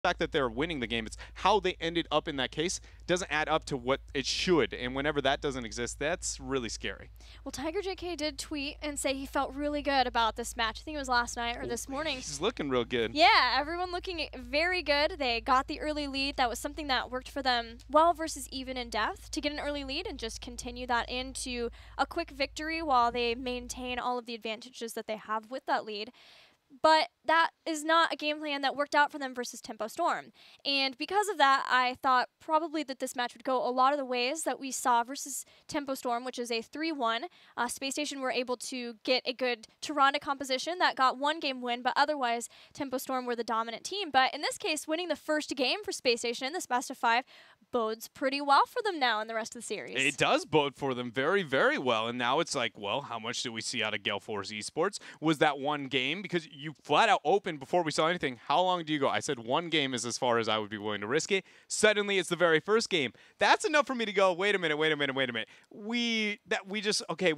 fact that they're winning the game. It's how they ended up in that case doesn't add up to what it should. And whenever that doesn't exist, that's really scary. Well, Tiger JK did tweet and say he felt really good about this match. I think it was last night or this morning. He's looking real good. Yeah, everyone looking very good. They got the early lead. That was something that worked for them well versus even in depth to get an early lead and just continue that into a quick victory while they maintain all of the advantages that they have with that lead. But that is not a game plan that worked out for them versus Tempo Storm. And because of that, I thought probably that this match would go a lot of the ways that we saw versus Tempo Storm, which is a 3-1. Spacestation were able to get a good Toronto composition that got one game win, but otherwise Tempo Storm were the dominant team. But in this case, winning the first game for Spacestation in this best of 5 bodes pretty well for them now in the rest of the series. It does bode for them very, very well. And now it's like, well, how much did we see out of Gale Force eSports? Was that one game? Because you flat out opened before we saw anything. How long do you go? I said one game is as far as I would be willing to risk it. Suddenly it's the very first game. That's enough for me to go, wait a minute. We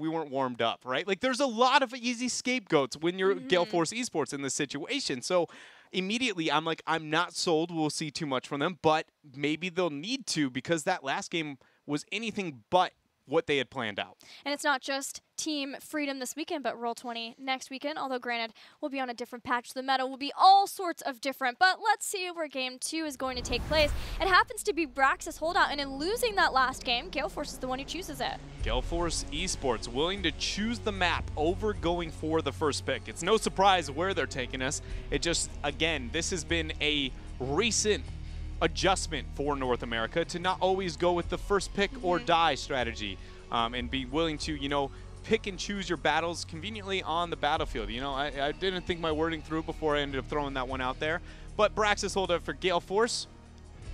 weren't warmed up, right? Like there's a lot of easy scapegoats when you're Gale Force eSports in this situation. So immediately, I'm like, I'm not sold. We'll see too much from them, but maybe they'll need to because that last game was anything but what they had planned out. And it's not just Team Freedom this weekend, but Roll20 next weekend, although granted, we'll be on a different patch. The meta will be all sorts of different, but let's see where Game 2 is going to take place. It happens to be Braxis Holdout, and in losing that last game, Gale Force is the one who chooses it. Gale Force eSports willing to choose the map over going for the first pick. It's no surprise where they're taking us. It just, again, this has been a recent adjustment for North America to not always go with the first pick or die strategy and be willing to, you know, pick and choose your battles conveniently on the battlefield. You know, I didn't think my wording through before I ended up throwing that one out there. But Braxis Holdout for Gale Force.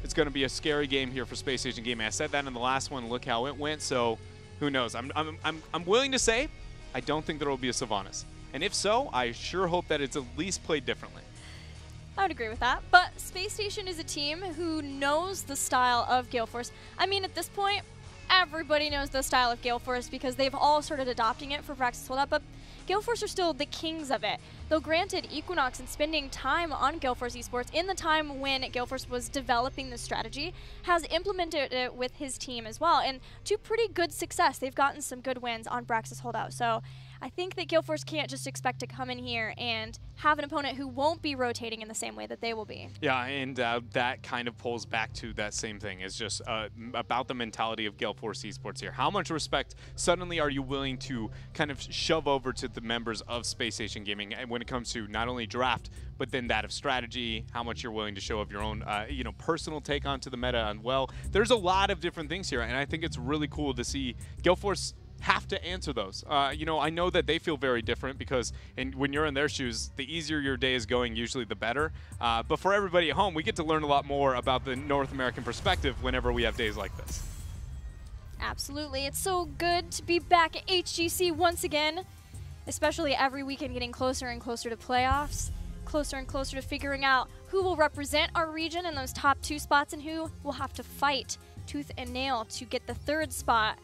It's going to be a scary game here for Spacestation Gaming. I said that in the last one. Look how it went. So who knows? I'm willing to say I don't think there will be a Sylvanas. And if so, I sure hope that it's at least played differently. I would agree with that, but Spacestation is a team who knows the style of Gale Force. I mean, at this point, everybody knows the style of Gale Force because they've all started adopting it for Braxis Holdout, but Gale Force are still the kings of it. Though granted, Equinox and spending time on Gale Force eSports in the time when Gale Force was developing this strategy has implemented it with his team as well, and to pretty good success. They've gotten some good wins on Braxis Holdout, so I think that Gale Force can't just expect to come in here and have an opponent who won't be rotating in the same way that they will be. Yeah, and that kind of pulls back to that same thing. It's just about the mentality of Gale Force eSports here. How much respect suddenly are you willing to kind of shove over to the members of Spacestation Gaming when it comes to not only draft, but then that of strategy, how much you're willing to show of your own you know, personal take onto the meta and well. There's a lot of different things here, and I think it's really cool to see Gale Force have to answer those. You know, I know that they feel very different because when you're in their shoes, the easier your day is going, usually the better. But for everybody at home, we get to learn a lot more about the North American perspective whenever we have days like this. Absolutely. It's so good to be back at HGC once again, especially every weekend getting closer and closer to playoffs, closer and closer to figuring out who will represent our region in those top 2 spots and who will have to fight tooth and nail to get the 3rd spot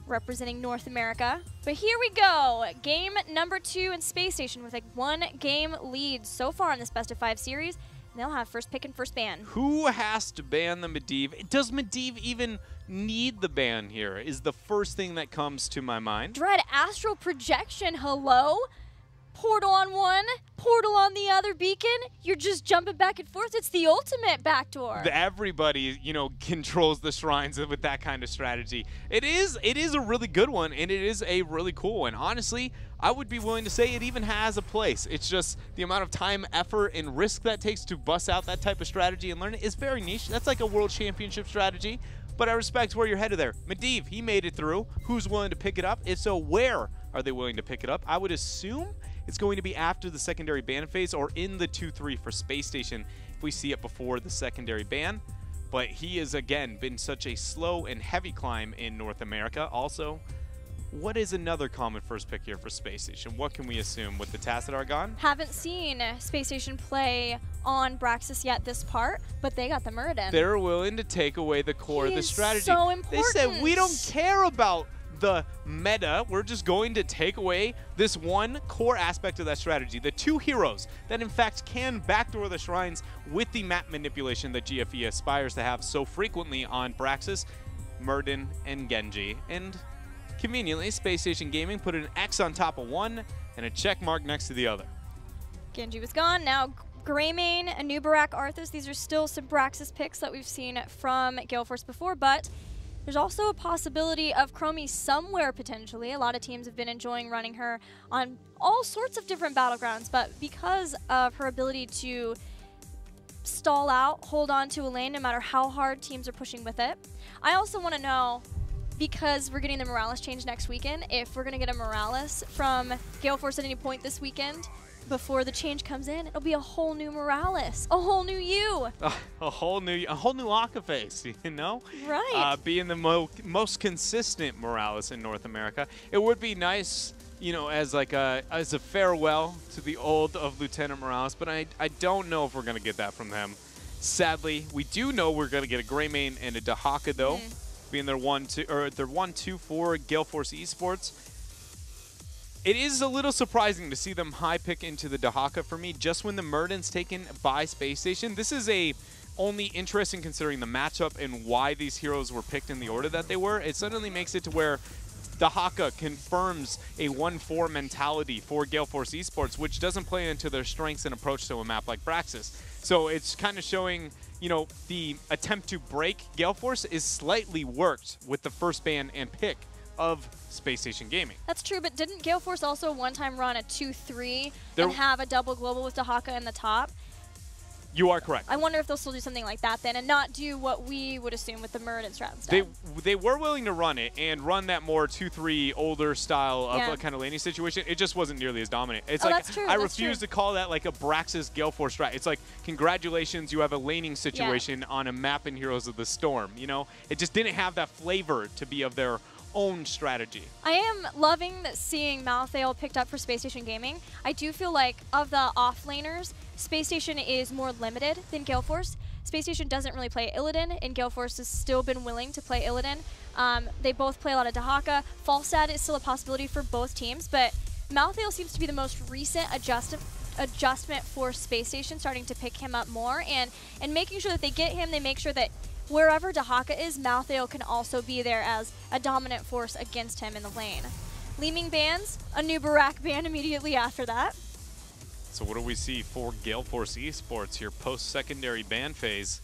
representing North America. But here we go. Game number 2 in Spacestation with a 1-game lead so far in this best of 5 series. And they'll have first pick and first ban. Who has to ban the Medivh? Does Medivh even need the ban here is the first thing that comes to my mind. Dread Astral Projection, hello? Portal on one, portal on the other beacon. You're just jumping back and forth. It's the ultimate backdoor. Everybody, you know, controls the shrines with that kind of strategy. It is a really good one, and it is a really cool one. Honestly, I would be willing to say it even has a place. It's just the amount of time, effort, and risk that takes to bust out that type of strategy and learn it is very niche. That's like a world championship strategy, but I respect where you're headed there. Medivh, he made it through. Who's willing to pick it up? If so, where are they willing to pick it up? I would assume it's going to be after the secondary ban phase or in the 2-3 for Spacestation if we see it before the secondary ban. But he has, again, been such a slow and heavy climb in North America. Also, what is another common first pick here for Spacestation? What can we assume with the Tacit gone? Haven't seen Spacestation play on Braxis yet this part, but they got the Muradin. They're willing to take away the core of the strategy. So important. They said, we don't care about the meta, we're just going to take away this one core aspect of that strategy. The two heroes that in fact can backdoor the shrines with the map manipulation that GFE aspires to have so frequently on Braxis, Murden, and Genji. And conveniently, Spacestation Gaming put an X on top of one and a check mark next to the other. Genji was gone. Now Greymane, Anubarak, Arthas, these are still some Braxis picks that we've seen from Gale Force before, but there's also a possibility of Chromie somewhere potentially. A lot of teams have been enjoying running her on all sorts of different battlegrounds, but because of her ability to stall out, hold on to a lane no matter how hard teams are pushing with it. I also want to know, because we're getting the Morales change next weekend, if we're going to get a Morales from Gale Force at any point this weekend. Before the change comes in, it'll be a whole new Morales, a whole new you. A whole new Akaface, you know? Right. Being the most consistent Morales in North America. It would be nice, you know, as like as a farewell to the old of Lieutenant Morales, but I don't know if we're gonna get that from them. Sadly, we do know we're gonna get a Greymane and a Dahaka though, being their 1-2 for Gale Force eSports. It is a little surprising to see them high pick into the Dahaka for me just when the Murden's taken by Spacestation. This is only interesting considering the matchup and why these heroes were picked in the order that they were. It suddenly makes it to where Dahaka confirms a 1-4 mentality for Gale Force eSports, which doesn't play into their strengths and approach to a map like Braxis. So it's kind of showing, you know, the attempt to break Gale Force is slightly worked with the first ban and pick of Spacestation Gaming. That's true, but didn't Gale Force also one time run a 2-3 and have a double global with Dahaka in the top? You are correct. I wonder if they'll still do something like that then and not do what we would assume with the Murden strat instead. They were willing to run it and run that more 2-3 older style of a kind of laning situation. It just wasn't nearly as dominant. It's like, that's true. I refuse to call that like a Braxis Gale Force strat. It's like, congratulations, you have a laning situation on a map in Heroes of the Storm. You know, it just didn't have that flavor to be of their own strategy. I am loving seeing Malthael picked up for Spacestation Gaming. I do feel like of the off-laners, Spacestation is more limited than Gale Force. Spacestation doesn't really play Illidan, and Gale Force has still been willing to play Illidan. They both play a lot of Dahaka. Falstad is still a possibility for both teams, but Malthael seems to be the most recent adjustment for Spacestation, starting to pick him up more, and making sure that they get him, they make sure that wherever Dahaka is, Malthael can also be there as a dominant force against him in the lane. Leaming bans, a new Barak ban immediately after that. So what do we see for Gale Force eSports here post-secondary ban phase?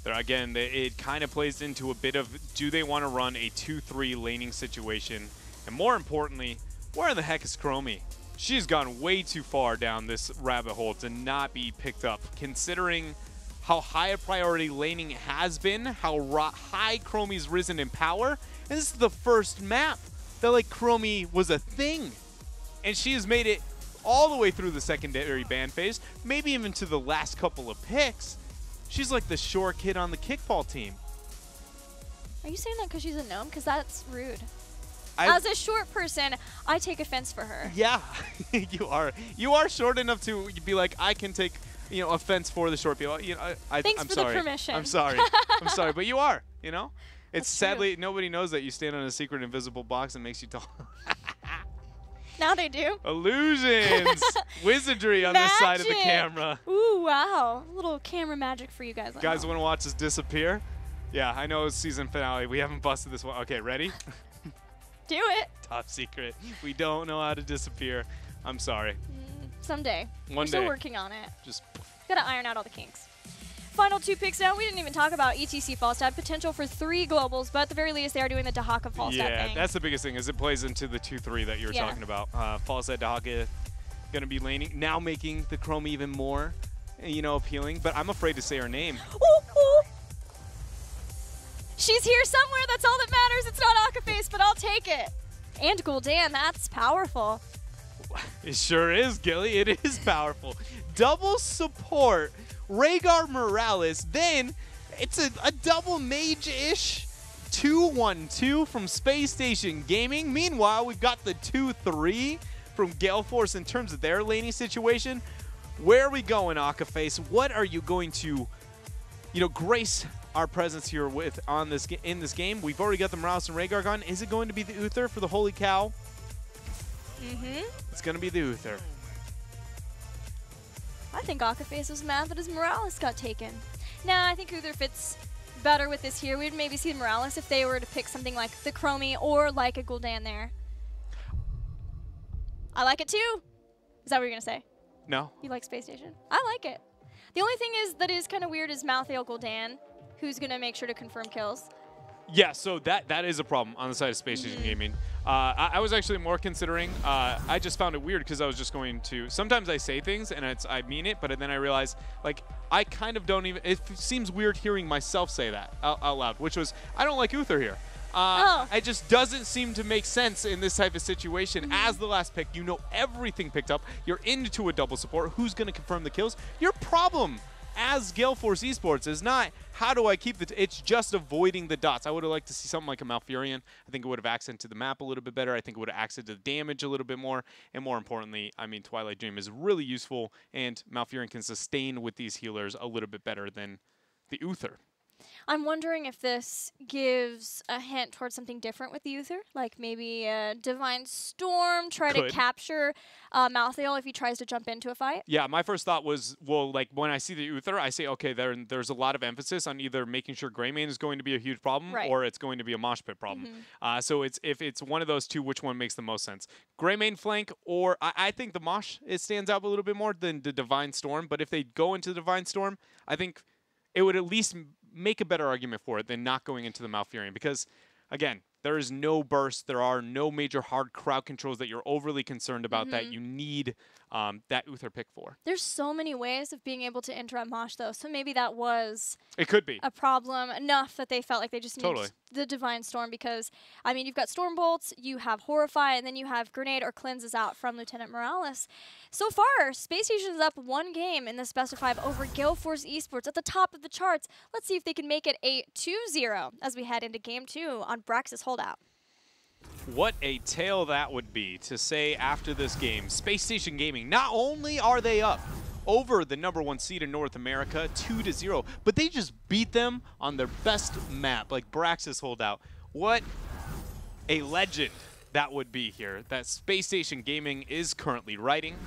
There again, it kind of plays into a bit of, do they want to run a 2-3 laning situation? And more importantly, where the heck is Chromie? She's gone way too far down this rabbit hole to not be picked up, considering how high a priority laning has been, how high Chromie's risen in power. And this is the first map that like Chromie was a thing. And she has made it all the way through the secondary ban phase, maybe even to the last couple of picks. She's like the short kid on the kickball team. Are you saying that because she's a gnome? Because that's rude. As a short person, I take offense for her. Yeah, you are. You are short enough to be like, I can take, you know, offense for the short people. You know, Thanks I'm for sorry. the permission. I'm sorry. I'm sorry, but you are. You know, it's That's sadly true. Nobody knows that you stand on a secret invisible box and makes you tall. Now they do. Illusions, wizardry on this side of the camera. Ooh, wow! A little camera magic for you guys. Guys, want to watch us disappear? Yeah, I know it's season finale. We haven't busted this one. Okay, ready? Do it. Top secret. We don't know how to disappear. I'm sorry. Someday. One We're day. still working on it. Just gotta iron out all the kinks. Final two picks now. We didn't even talk about ETC Falstad. Potential for 3 globals, but at the very least, they are doing the Dahaka Falstad yeah, thing. that's the biggest thing, is it plays into the 2-3 that you were talking about. Falstad Dahaka going to be laning, now making the Chrome even more, you know, appealing, but I'm afraid to say her name. Ooh, ooh. She's here somewhere. That's all that matters. It's not Akaface, but I'll take it. And Gul'dan, that's powerful. It sure is, Gilly. It is powerful. Double support, Rhaegar Morales. Then it's a double mage-ish 2-1-2 from Spacestation Gaming. Meanwhile, we've got the 2-3 from Gale Force in terms of their laning situation. Where are we going, Akaface? What are you going to, you know, grace our presence here in this game. We've already got the Morales and Rhaegar gone. Is it going to be the Uther for the holy cow? It's going to be the Uther. I think Akaface was mad that his Morales got taken. Nah, I think Uther fits better with this here. We'd maybe see Morales if they were to pick something like the Chromie or like a Gul'dan there. I like it too. Is that what you're going to say? No. You like Spacestation? I like it. The only thing that is kind of weird is Malthael Gul'dan, who's going to make sure to confirm kills. Yeah, so that is a problem on the side of Spacestation Gaming. I was actually more considering, I just found it weird because I was just going to, sometimes I say things and I mean it, but then I realize, like, I kind of don't even, it seems weird hearing myself say that out loud, which was, I don't like Uther here. It just doesn't seem to make sense in this type of situation. As the last pick, you know everything picked up. You're into a double support. Who's going to confirm the kills? Your problem as Gale Force eSports is not how do I keep it's just avoiding the dots. I would have liked to see something like a Malfurion. I think it would have accented the map a little bit better. I think it would have accented the damage a little bit more. And more importantly, I mean, Twilight Dream is really useful, and Malfurion can sustain with these healers a little bit better than the Uther. I'm wondering if this gives a hint towards something different with the Uther, like maybe a Divine Storm, try to capture Malthael if he tries to jump into a fight. Yeah, my first thought was, well, like when I see the Uther, I say, okay, there's a lot of emphasis on either making sure Greymane is going to be a huge problem or it's going to be a mosh pit problem. So if it's one of those two, which one makes the most sense? Greymane flank, or I think the mosh, it stands out a little bit more than the Divine Storm, but if they go into the Divine Storm, I think it would at least make a better argument for it than not going into the Malfurion, because, again, there is no burst. There are no major hard crowd controls that you're overly concerned about that you need that Uther pick for. There's so many ways of being able to interrupt Mosh, though, so maybe that was a problem enough that they felt like they just needed the Divine Storm, because, I mean, you've got Storm Bolts, you have Horrify, and then you have Grenade or Cleanses out from Lieutenant Morales. So far, Space Station's up 1 game in the Best of 5 over Gale Force eSports at the top of the charts. Let's see if they can make it a 2-0 as we head into Game 2 on Braxis Holdout. What a tale that would be to say after this game. Space Station Gaming, not only are they up over the #1 seed in North America, 2-0, but they just beat them on their best map, like Braxis Holdout. What a legend that would be here, that Space Station Gaming is currently writing.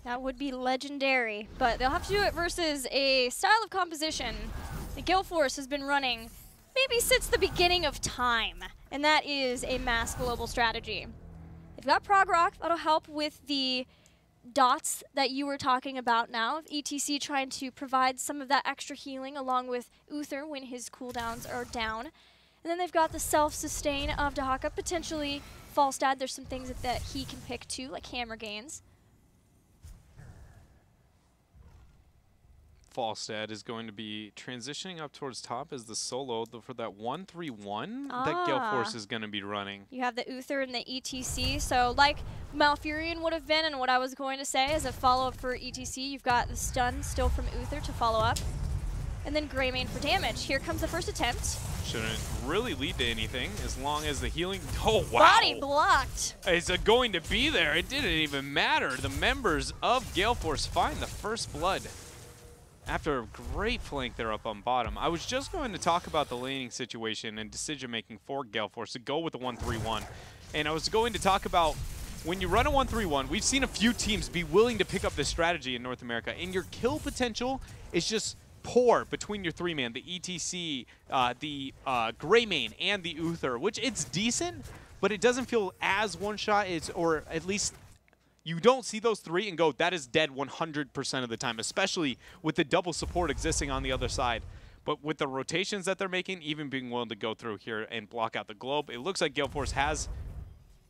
That would be legendary, but they'll have to do it versus a style of composition that Gale Force has been running maybe since the beginning of time, and that is a mass global strategy. They've got Prog Rock, that'll help with the dots that you were talking about now, ETC trying to provide some of that extra healing along with Uther when his cooldowns are down. And then they've got the self-sustain of Dahaka, potentially Falstad. There's some things that he can pick too, like hammer gains. Falstad is going to be transitioning up towards top as the solo for that 1-3-1 that Gale Force is going to be running. You have the Uther and the ETC, so like Malfurion would have been, and what I was going to say as a follow-up for ETC, you've got the stun still from Uther to follow up, and then Greymane for damage. Here comes the first attempt. Shouldn't really lead to anything as long as the healing, oh wow! Body blocked. Is it going to be there? It didn't even matter. The members of Gale Force find the first blood after a great flank there up on bottom. I was just going to talk about the laning situation and decision-making for Gale Force to go with the 1-3-1. And I was going to talk about when you run a 1-3-1, we've seen a few teams be willing to pick up this strategy in North America, and your kill potential is just poor between your 3-man, the ETC, the Greymane, and the Uther, which it's decent, but it doesn't feel as one-shot, or at least you don't see those 3 and go, that is dead 100% of the time, especially with the double support existing on the other side. But with the rotations that they're making, even being willing to go through here and block out the globe, it looks like Gale Force has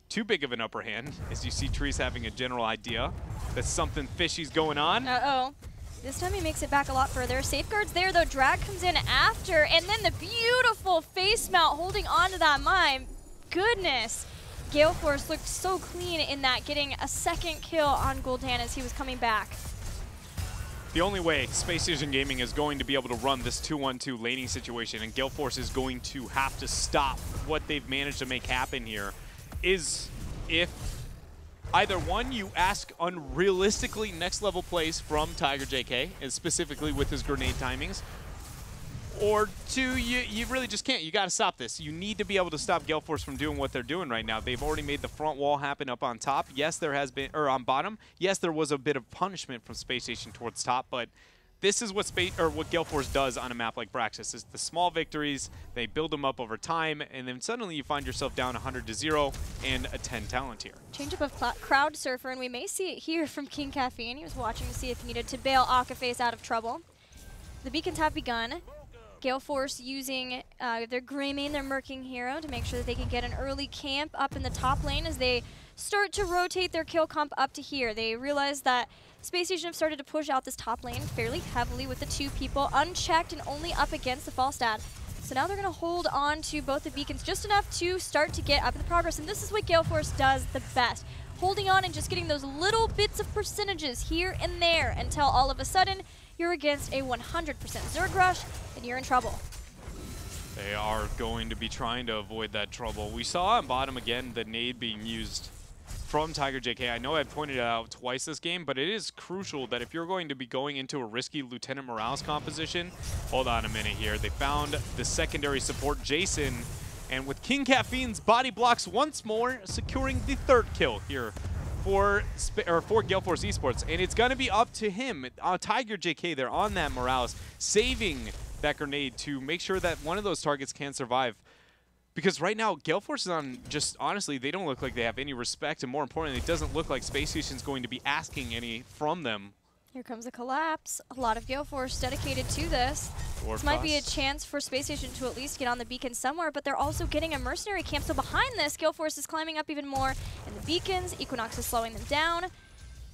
too big of an upper hand, as you see Trees having a general idea that something fishy's going on. Uh-oh. This time he makes it back a lot further. Safeguards there, though. Drag comes in after, and then the beautiful face mount holding on to that mine. Goodness. Gale Force looked so clean in that, getting a second kill on Gul'dan as he was coming back. The only way Space Station Gaming is going to be able to run this 2-1-2 laning situation, and Gale Force is going to have to stop what they've managed to make happen here, is if either one, you ask unrealistically next level plays from Tiger JK, and specifically with his grenade timings, or two, you really just can't. You got to stop this. You need to be able to stop Gale Force from doing what they're doing right now. They've already made the front wall happen up on top. Yes, there has been, or on bottom. Yes, there was a bit of punishment from Spacestation towards top, but this is what what Gale Force does on a map like Braxis, is the small victories. They build them up over time, and then suddenly you find yourself down 100-0 and a 10 talent here. Change up of Crowd Surfer, and we may see it here from King Caffeine. He was watching to see if he needed to bail Akaface out of trouble. The beacons have begun. Gale Force using their Greymane, their Merking hero, to make sure that they can get an early camp up in the top lane as they start to rotate their kill comp up to here. They realize that Spacestation have started to push out this top lane fairly heavily with the 2 people, unchecked and only up against the Falstad. So now they're going to hold on to both the beacons just enough to start to get up in the progress, and this is what Gale Force does the best. Holding on and just getting those little bits of percentages here and there until all of a sudden you're against a 100% Zerg rush and you're in trouble. They are going to be trying to avoid that trouble. We saw on bottom again the nade being used from Tiger JK. I know I pointed it out twice this game, but it is crucial that if you're going to be going into a risky Lieutenant Morales composition, hold on a minute here. They found the secondary support, Jason, and with King Caffeine's body blocks once more, securing the 3rd kill here for Gale Force eSports. And it's going to be up to him, Tiger JK there on that Morales, saving that grenade to make sure that one of those targets can survive. Because right now, Gale Force is on just, honestly, they don't look like they have any respect, and more importantly, it doesn't look like Space Station's going to be asking any from them. Here comes a collapse. A lot of Gale Force dedicated to this. This might be a chance for Space Station to at least get on the beacon somewhere, but they're also getting a mercenary camp. So behind this, Gale Force is climbing up even more, and the beacons, Equinox is slowing them down.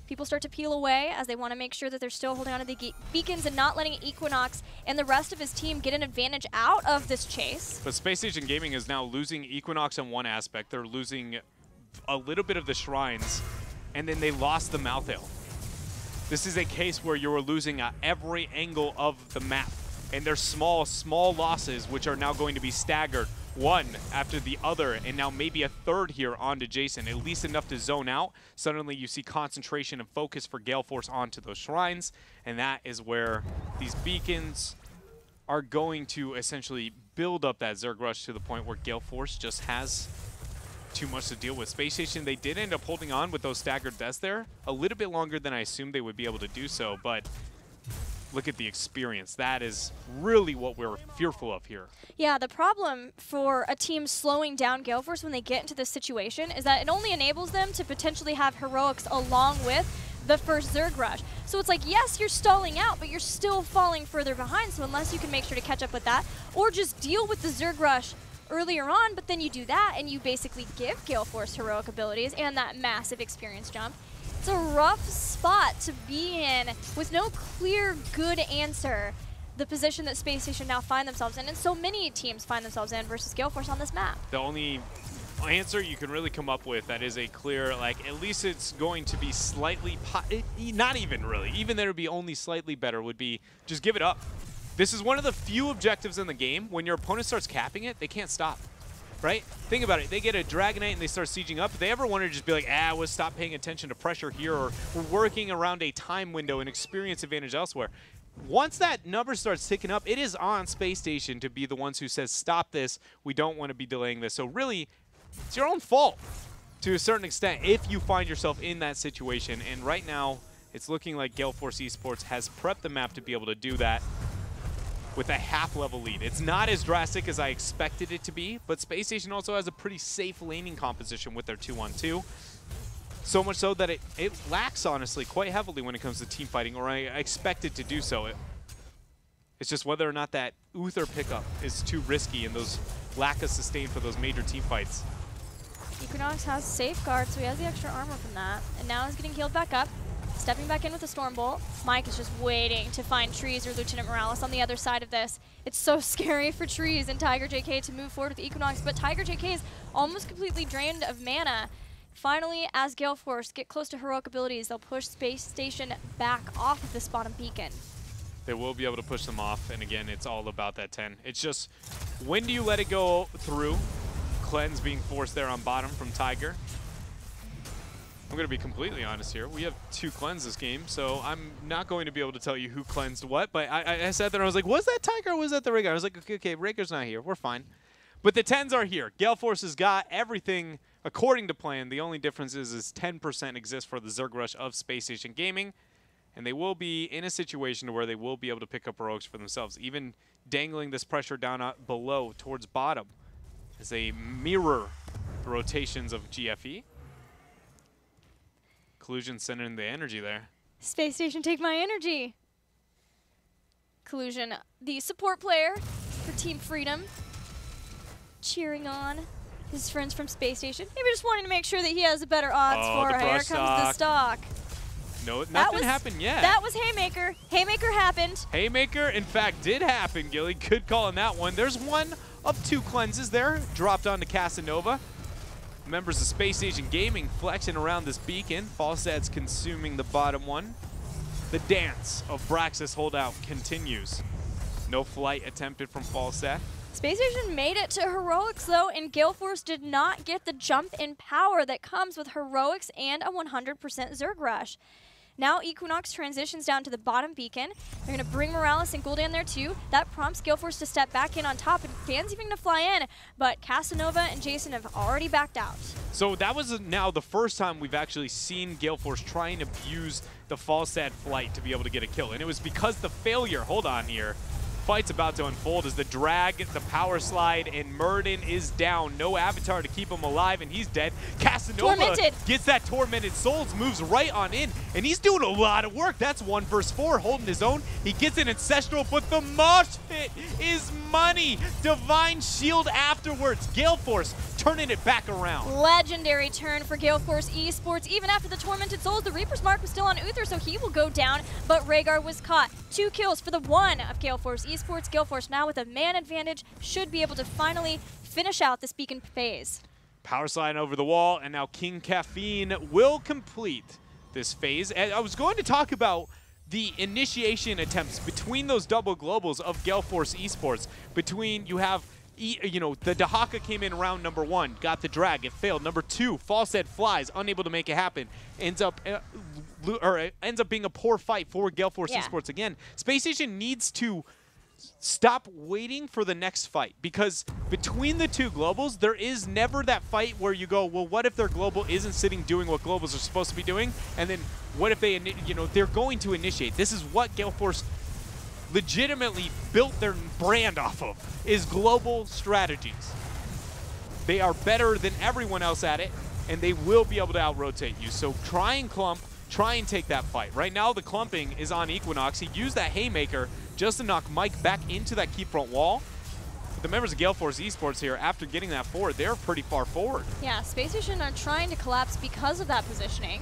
People start to peel away as they want to make sure that they're still holding on to the beacons and not letting Equinox and the rest of his team get an advantage out of this chase. But Space Station Gaming is now losing Equinox in one aspect. They're losing a little bit of the shrines, and then they lost the Mouth Ale. This is a case where you're losing at every angle of the map, and there's small losses which are now going to be staggered, one after the other, and now maybe a 3rd here onto Jason, at least enough to zone out. Suddenly you see concentration and focus for Gale Force onto those shrines, and that is where these beacons are going to essentially build up that Zerg rush to the point where Gale Force just has too much to deal with. Space Station, they did end up holding on with those staggered deaths there a little bit longer than I assumed they would be able to do so, but look at the experience. That is really what we're fearful of here. Yeah, the problem for a team slowing down Gale Force when they get into this situation is that it only enables them to potentially have heroics along with the first Zerg rush. So it's like, yes, you're stalling out, but you're still falling further behind, so unless you can make sure to catch up with that, or just deal with the Zerg rush earlier on, but then you do that and you basically give Gale Force heroic abilities and that massive experience jump. It's a rough spot to be in with no clear good answer. The position that Space Station now find themselves in, and so many teams find themselves in versus Gale Force on this map. The only answer you can really come up with that is a clear, like, at least it's going to be slightly, not even really, even there would be only slightly better, would be just give it up. This is one of the few objectives in the game. When your opponent starts capping it, they can't stop, right? Think about it. They get a Dragonite and they start sieging up. If they ever wanted to just be like, we'll stop paying attention to pressure here, or we're working around a time window and experience advantage elsewhere. Once that number starts ticking up, it is on Space Station to be the ones who says, stop this. We don't want to be delaying this. So really, it's your own fault to a certain extent if you find yourself in that situation. And right now, it's looking like Gale Force eSports has prepped the map to be able to do that with a half-level lead. It's not as drastic as I expected it to be, but Space Station also has a pretty safe laning composition with their 2-on-2. So much so that it lacks, honestly, quite heavily when it comes to team fighting, or I expect it to do so. It's just whether or not that Uther pickup is too risky and those lack of sustain for those major team fights. Equinox has safeguard, so he has the extra armor from that, and now he's getting healed back up. Stepping back in with the Stormbolt. Mike is just waiting to find Trees or Lieutenant Morales on the other side of this. It's so scary for Trees and Tiger JK to move forward with Equinox, but Tiger JK is almost completely drained of mana. Finally, as Gale Force get close to heroic abilities, they'll push Space Station back off of this bottom beacon. They will be able to push them off, and again, it's all about that 10. It's just, when do you let it go through? Cleanse being forced there on bottom from Tiger. I'm going to be completely honest here. We have 2 cleanse this game, so I'm not going to be able to tell you who cleansed what. But I sat there and I was like, was that Tiger or was that the Rhaegar? I was like, okay, Rhaegar's not here. We're fine. But the 10s are here. Gale Force has got everything according to plan. The only difference is 10% exists for the Zerg Rush of Spacestation Gaming. And they will be in a situation where they will be able to pick up heroics for themselves, even dangling this pressure down below towards bottom as they mirror the rotations of GFE. Collusion sending the energy there. Spacestation, take my energy. Collusion, the support player for Team Freedom, cheering on his friends from Spacestation. Maybe just wanting to make sure that he has a better odds for her. Here comes the stock. No, nothing happened yet. That was Haymaker. Haymaker happened. Haymaker, in fact, did happen, Gilly. Good call on that one. There's one of 2 cleanses there, dropped onto Casanova. Members of Spacestation Gaming flexing around this beacon. Falstad's consuming the bottom one. The dance of Braxis holdout continues. No flight attempted from Falstad. Spacestation made it to Heroics, though, and Gale Force did not get the jump in power that comes with Heroics and a 100% Zerg Rush. Now Equinox transitions down to the bottom beacon. They're going to bring Morales and Gul'dan there too. That prompts Gale Force to step back in on top, and Dan's even going to fly in, but Casanova and Jason have already backed out. So that was now the first time we've actually seen Gale Force try and abuse the Falstad flight to be able to get a kill, and it was because the failure, hold on here, fight's about to unfold as the drag, the power slide, and Murden is down. No avatar to keep him alive, and he's dead. Casanova gets that Tormented Souls, moves right on in, and he's doing a lot of work. That's 1 versus 4, holding his own. He gets an Ancestral, but the mosh pit is money. Divine Shield afterwards. Gale Force turning it back around. Legendary turn for Gale Force eSports. Even after the Tormented Souls, the Reaper's Mark was still on Uther, so he will go down, but Rhaegar was caught. 2 kills for the 1 of Gale Force eSports. Gale Force now with a man advantage should be able to finally finish out this beacon phase. Power slide over the wall, and now King Caffeine will complete this phase. And I was going to talk about the initiation attempts between those double globals of Gale Force eSports. Between, you have, you know, the Dahaka came in round number 1, got the drag, it failed. Number 2, Falstad flies, unable to make it happen. Ends up being a poor fight for Gale Force eSports again. Spacestation needs to stop waiting for the next fight, because between the 2 globals, there is never that fight where you go, well, what if their global isn't sitting doing what globals are supposed to be doing? And then what if they, you know, they're going to initiate. This is what Gale Force legitimately built their brand off of, is global strategies. They are better than everyone else at it, and they will be able to out-rotate you. So try and clump, try and take that fight. Right now, the clumping is on Equinox. He used that Haymaker just to knock Mike back into that keep front wall. But the members of Gale Force eSports here, after getting that forward, they're pretty far forward. Yeah, Spacestation are trying to collapse because of that positioning.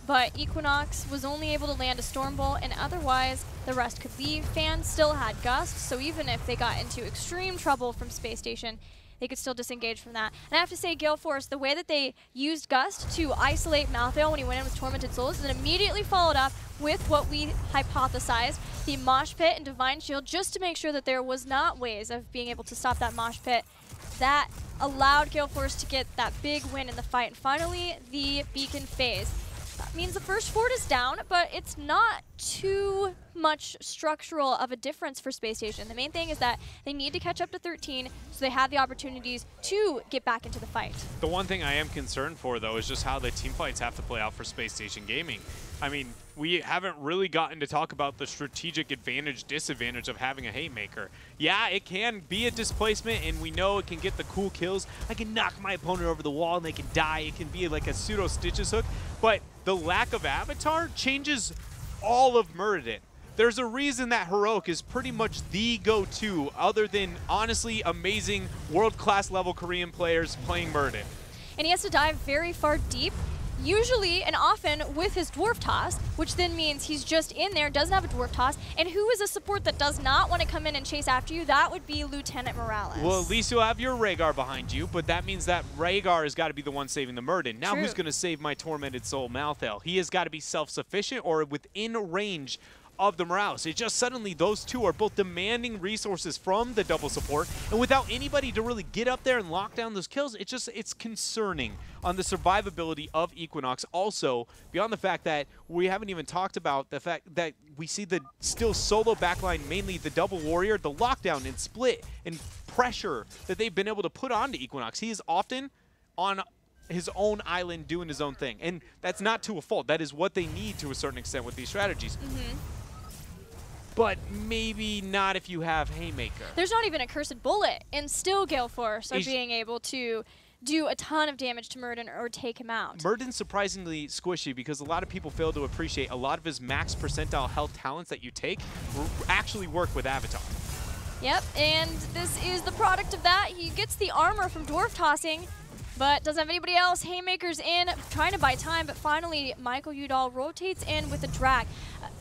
But Equinox was only able to land a Storm Bolt, and otherwise the rest could leave. Fans still had Gust, so even if they got into extreme trouble from Spacestation, they could still disengage from that. And I have to say, Gale Force, the way that they used Gust to isolate Malthael when he went in with Tormented Souls, and then immediately followed up with what we hypothesized, the Mosh Pit and Divine Shield, just to make sure that there was not ways of being able to stop that Mosh Pit. That allowed Gale Force to get that big win in the fight. And finally, the Beacon phase. That means the first fort is down, but it's not too much structural of a difference for Spacestation. The main thing is that they need to catch up to 13, so they have the opportunities to get back into the fight. The one thing I am concerned for, though, is just how the team fights have to play out for Spacestation Gaming. I mean, we haven't really gotten to talk about the strategic advantage, disadvantage of having a Haymaker. Yeah, it can be a displacement, and we know it can get the cool kills. I can knock my opponent over the wall, and they can die. It can be like a pseudo Stitches hook, but the lack of Avatar changes all of Muradin. There's a reason that Heroic is pretty much the go-to, other than, honestly, amazing world-class level Korean players playing Muradin. And he has to dive very far deep, usually and often with his Dwarf Toss, which then means he's just in there, doesn't have a Dwarf Toss. And who is a support that does not want to come in and chase after you? That would be Lieutenant Morales. Well, at least you'll have your Rhaegar behind you, but that means that Rhaegar has got to be the one saving the Muradin. Now who's going to save my Tormented Soul Malthael? He has got to be self-sufficient or within range of the Morales. It's just suddenly those two are both demanding resources from the double support, and without anybody to really get up there and lock down those kills, it's concerning on the survivability of Equinox. Also, beyond the fact that we haven't even talked about the fact that we see the still solo backline, mainly the double warrior, the lockdown and split and pressure that they've been able to put onto Equinox. He is often on his own island doing his own thing, and that's not to a fault. That is what they need to a certain extent with these strategies. But maybe not if you have Haymaker. There's not even a cursed bullet, and still Gale Force are being able to do a ton of damage to Murden or take him out. Murden's surprisingly squishy because a lot of people fail to appreciate a lot of his max percentile health talents that you take actually work with Avatar. Yep, and this is the product of that. He gets the armor from Dwarf Tossing, but doesn't have anybody else. Haymaker's in, trying to buy time, but finally Michael Udall rotates in with a drag.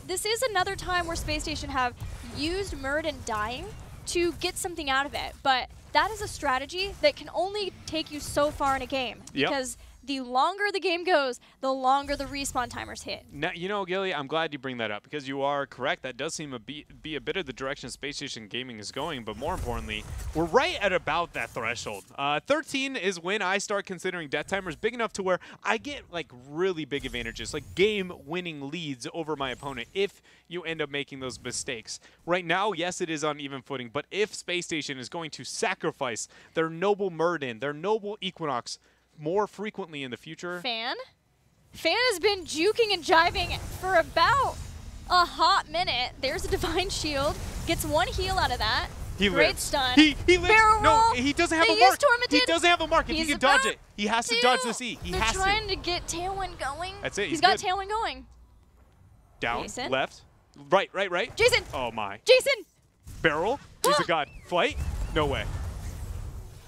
This is another time where Spacestation have used Murden dying to get something out of it, but that is a strategy that can only take you so far in a game, because the longer the game goes, the longer the respawn timers hit. Now, you know, Gilly, I'm glad you bring that up because you are correct. That does seem to be a bit of the direction Spacestation Gaming is going, but more importantly, we're right at about that threshold. 13 is when I start considering death timers big enough to where I get like really big advantages, like game-winning leads over my opponent if you end up making those mistakes. Right now, yes, it is on even footing, but if Spacestation is going to sacrifice their noble Murden, their noble Equinox, more frequently in the future. Fan has been juking and jiving for about a hot minute. There's a Divine Shield. Gets one heal out of that. Great stun. He lives. Barrel No, roll. he doesn't have They a mark. use Tormented. He doesn't have a mark. If he can dodge it, he has to dodge this E. He They're has to. trying to get Tailwind going. That's it. He's got Tailwind going. Down, Jason. left, right. Jason. Oh my. Jason. Barrel. He's a god. Flight. No way.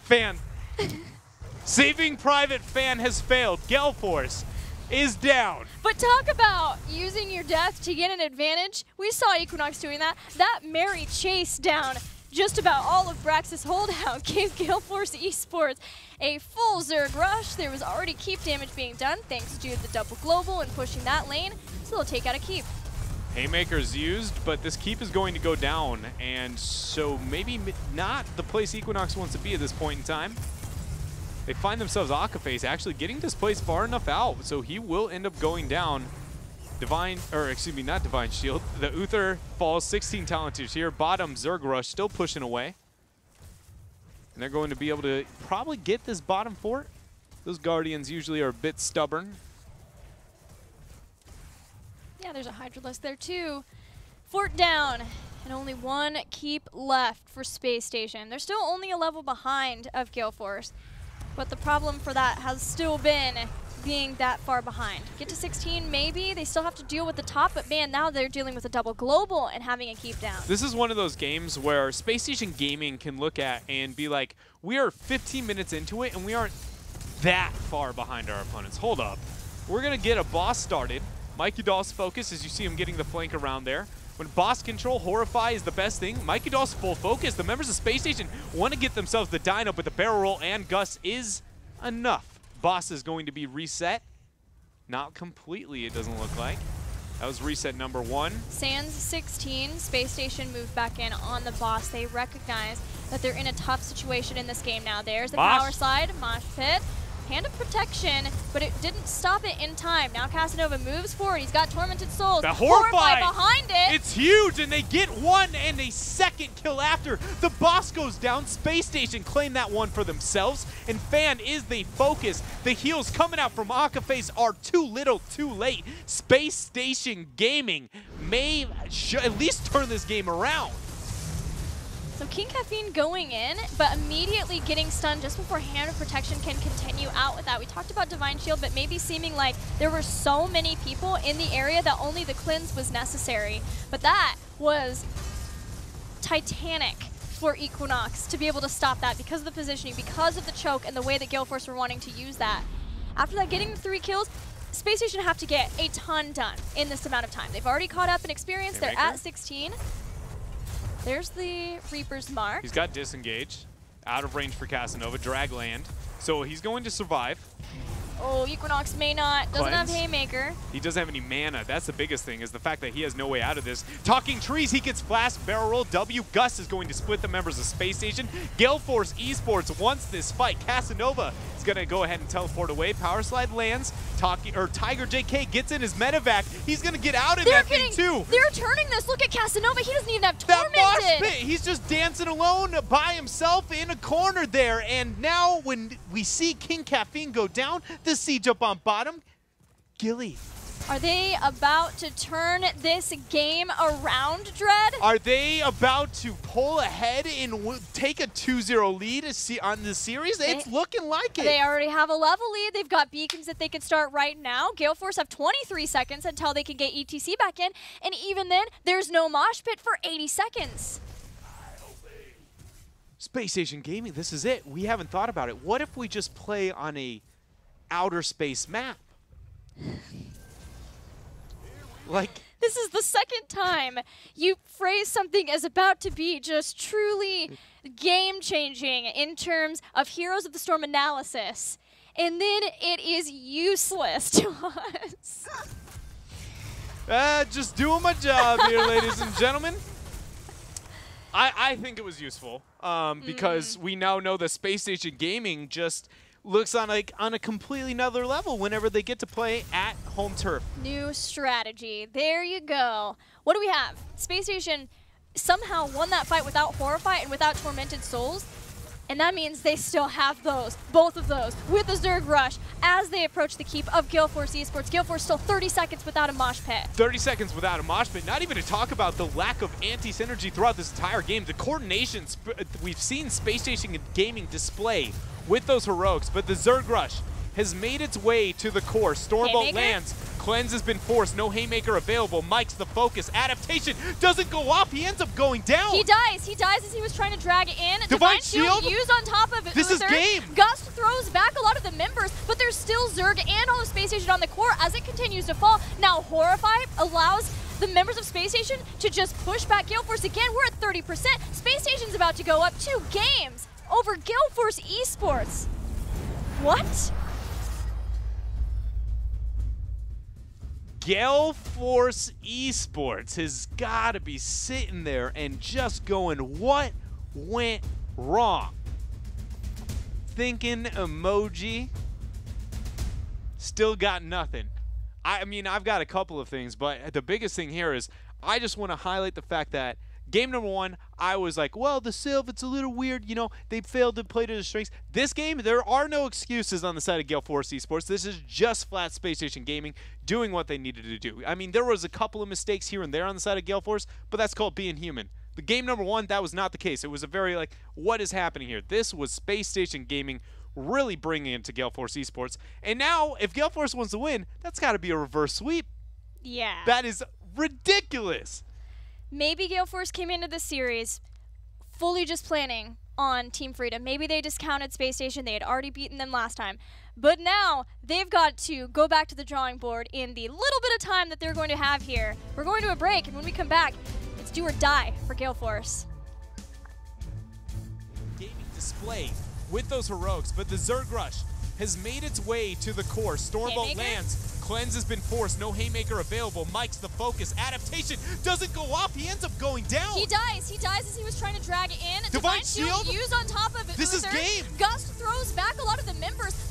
Fan. Saving Private Fan has failed. Gale Force is down. But talk about using your death to get an advantage. We saw Equinox doing that. That merry chase down just about all of Brax's holdout gave Gale Force eSports a full Zerg rush. There was already keep damage being done thanks to the double global and pushing that lane. So they'll take out a keep. Haymaker's used, but this keep is going to go down, and so maybe not the place Equinox wants to be at this point in time. They find themselves Akaphase actually getting displaced far enough out, so he will end up going down. Not Divine Shield. The Uther falls, 16 Talenteers here. Bottom, Zerg Rush still pushing away. And they're going to be able to probably get this bottom fort. Those Guardians usually are a bit stubborn. Yeah, there's a Hydralisk there too. Fort down, and only one keep left for Space Station. They're still only a level behind of Gale Force. But the problem for that has still been being that far behind. Get to 16, maybe. They still have to deal with the top, but man, now they're dealing with a double global and having a keep down. This is one of those games where Space Station Gaming can look at and be like, we are 15 minutes into it, and we aren't that far behind our opponents. Hold up. We're going to get a boss started. Mike Udall's focus, as you see him getting the flank around there. When boss control, Horrify is the best thing. Mike Udall's full focus. The members of Space Station want to get themselves the dino, but the barrel roll and Gus is enough. Boss is going to be reset. Not completely, it doesn't look like. That was reset number 1. Sands 16, Space Station moved back in on the boss. They recognize that they're in a tough situation in this game now. There's the power slide, Mosh Pit. Hand of Protection, but it didn't stop it in time. Now Casanova moves forward. He's got Tormented Souls. The Horrify behind it. It's huge, and they get one and a second kill after. The boss goes down. Space Station claim that one for themselves, and Fan is the focus. The heals coming out from Akaphase are too little, too late. Space Station Gaming may at least turn this game around. So King Caffeine going in, but immediately getting stunned just before Hand of Protection can continue out with that. We talked about Divine Shield, but maybe seeming like there were so many people in the area that only the cleanse was necessary. But that was titanic for Equinox to be able to stop that because of the positioning, because of the choke, and the way that Gale Force were wanting to use that. After that, getting the 3 kills, Space Station have to get a ton done in this amount of time. They've already caught up in experience. They're at 16. There's the Reaper's mark. He's got disengage, out of range for Casanova, drag land. So he's going to survive. Oh, Equinox may not. Doesn't have Cleanse. Haymaker. He doesn't have any mana. That's the biggest thing, is the fact that he has no way out of this. Talking trees, he gets flash, barrel roll, W. Gus is going to split the members of Space Station. Gale Force eSports wants this fight. Casanova is going to go ahead and teleport away. Power Slide lands. Tiger JK gets in his medevac. He's going to get out of that thing too. They're turning this. Look at Casanova. He doesn't even have That Tormented. mosh pit, he's just dancing alone by himself in a corner there. And now when we see King Caffeine go down, the siege up on bottom, Gilly. Are they about to turn this game around, Dread? Are they about to pull ahead and take a 2-0 lead on the series? It's looking like it. They already have a level lead. They've got beacons that they can start right now. Gale Force have 23 seconds until they can get ETC back in. And even then, there's no mosh pit for 80 seconds. Space Station Gaming, this is it. We haven't thought about it. What if we just play on a outer space map? Like, this is the second time you phrase something as about to be just truly game-changing in terms of Heroes of the Storm analysis, and then it is useless to us. just doing my job here, ladies and gentlemen. I think it was useful because we now know that Space Station Gaming just looks on a completely another level whenever they get to play at home turf. New strategy. There you go. What do we have? Space Station somehow won that fight without Horrify and without Tormented Souls. And that means they still have those, both of those, with the Zerg Rush as they approach the keep of Gale Force eSports. Gale Force still 30 seconds without a mosh pit. 30 seconds without a mosh pit. Not even to talk about the lack of anti-synergy throughout this entire game. The coordination we've seen Space Station Gaming display with those heroics, but the Zerg Rush has made its way to the core. Stormbolt lands. Cleanse has been forced. No Haymaker available. Mike's the focus. Adaptation doesn't go off. He ends up going down. He dies. He dies as he was trying to drag it in. Divine Shield used on top of it. This is game. Gust throws back a lot of the members, but there's still Zerg and all of Space Station on the core as it continues to fall. Now Horrify allows the members of Space Station to just push back Gale Force again. We're at 30%. Space Station's about to go up 2 games over Gale Force eSports. What? Gale Force eSports has got to be sitting there and just going, what went wrong? Thinking emoji. Still got nothing. I mean, I've got a couple of things, but the biggest thing here is I just want to highlight the fact that game number 1, I was like, well, the Sylph, it's a little weird. You know, they failed to play to their strengths. This game, there are no excuses on the side of Gale Force eSports. This is just flat Space Station Gaming doing what they needed to do. I mean, there was a couple of mistakes here and there on the side of Gale Force, but that's called being human. The game number 1, that was not the case. It was a very, like, what is happening here? This was Space Station Gaming really bringing it to Gale Force eSports. And now, if Gale Force wants to win, that's got to be a reverse sweep. Yeah. That is ridiculous. Maybe Gale Force came into this series fully just planning on Team Freedom. Maybe they discounted Space Station. They had already beaten them last time. But now they've got to go back to the drawing board in the little bit of time that they're going to have here. We're going to a break, and when we come back, it's do or die for Gale Force. Gaming display with those heroics, but the Zerg Rush has made its way to the core. Stormbolt lands. Cleanse has been forced. No Haymaker available. Mike's the focus. Adaptation doesn't go off. He ends up going down. He dies. He dies as he was trying to drag it in. Divine Shield used on top of it. This is game. Gust throws back a lot of the members.